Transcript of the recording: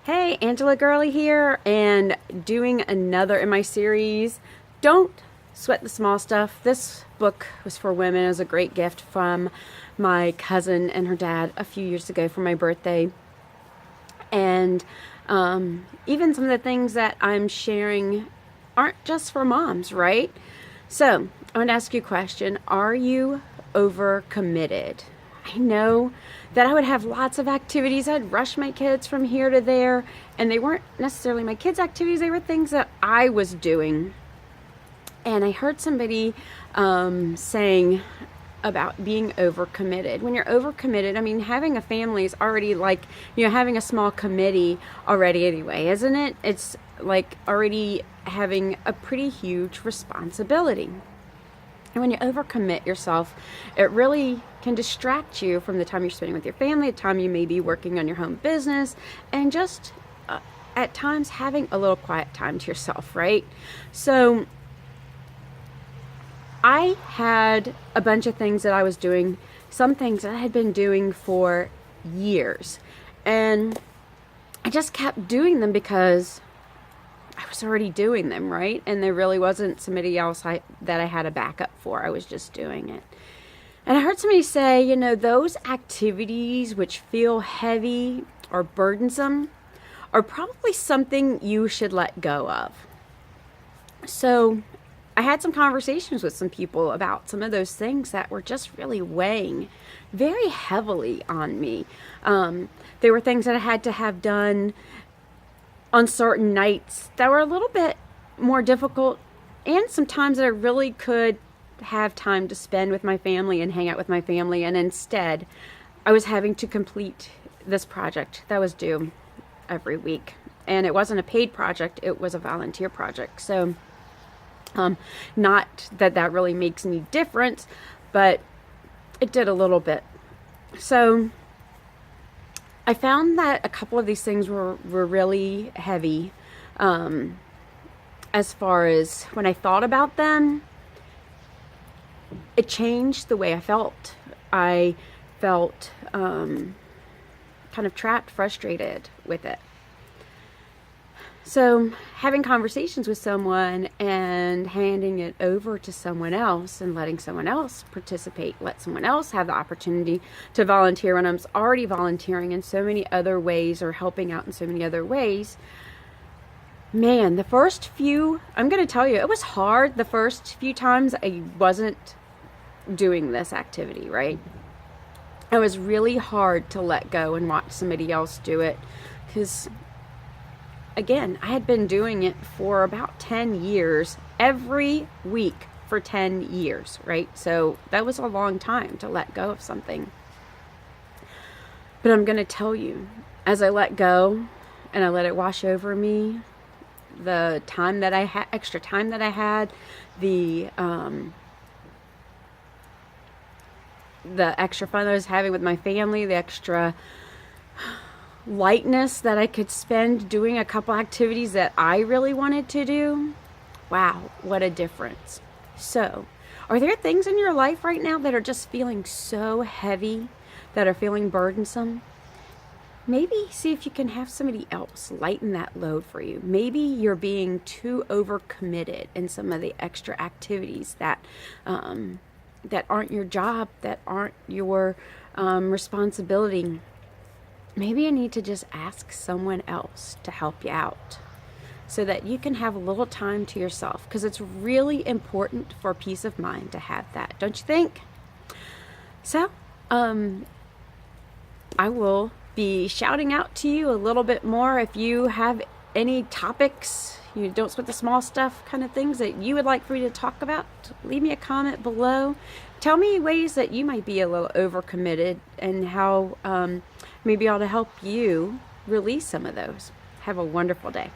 Hey, Angela Gurley here, and doing another in my series, Don't Sweat the Small Stuff. This book was for women. It was a great gift from my cousin and her dad a few years ago for my birthday. And even some of the things that I'm sharing aren't just for moms, right? So, I want to ask you a question. Are you overcommitted? I know that I would have lots of activities. I'd rush my kids from here to there, and they weren't necessarily my kids' activities, they were things that I was doing. And I heard somebody saying about being overcommitted. When you're overcommitted, I mean, having a family is already like, having a small committee already anyway, isn't it? It's like already having a pretty huge responsibility. And when you overcommit yourself, it really can distract you from the time you're spending with your family, the time you may be working on your home business, and just at times having a little quiet time to yourself, right? So I had a bunch of things that I was doing, some things that I had been doing for years. And I just kept doing them because I was already doing them, right? And there really wasn't somebody else that I had a backup for. I was just doing it. And I heard somebody say, those activities which feel heavy or burdensome are probably something you should let go of. So I had some conversations with some people about some of those things that were just really weighing very heavily on me. They were things that I had to have done on certain nights that were a little bit more difficult, and sometimes that I really could have time to spend with my family and hang out with my family, and instead I was having to complete this project that was due every week. And it wasn't a paid project, it was a volunteer project. So not that that really makes any difference, but it did a little bit. So I found that a couple of these things were really heavy as far as when I thought about them. It changed the way I felt. I felt kind of trapped, frustrated with it. So having conversations with someone and handing it over to someone else and letting someone else participate, let someone else have the opportunity to volunteer when I'm already volunteering in so many other ways or helping out in so many other ways. Man, the first few, I'm going to tell you, it was hard the first few times I wasn't doing this activity, right? It was really hard to let go and watch somebody else do it because, again, I had been doing it for about 10 years, every week for 10 years, right? So that was a long time to let go of something. But I'm going to tell you, as I let go and I let it wash over me, the time that I had, extra time that I had, the extra fun that I was having with my family, the extra lightness that I could spend doing a couple activities that I really wanted to do. Wow, what a difference. So, are there things in your life right now that are just feeling so heavy, that are feeling burdensome? Maybe see if you can have somebody else lighten that load for you. Maybe you're being too overcommitted in some of the extra activities that aren't your job, that aren't your responsibility. Maybe you need to just ask someone else to help you out so that you can have a little time to yourself, because it's really important for peace of mind to have that, don't you think? So, I will be shouting out to you a little bit more. If you have any topics, you don't sweat the small stuff kind of things that you would like for me to talk about, leave me a comment below. Tell me ways that you might be a little overcommitted and how maybe I ought to help you release some of those. Have a wonderful day.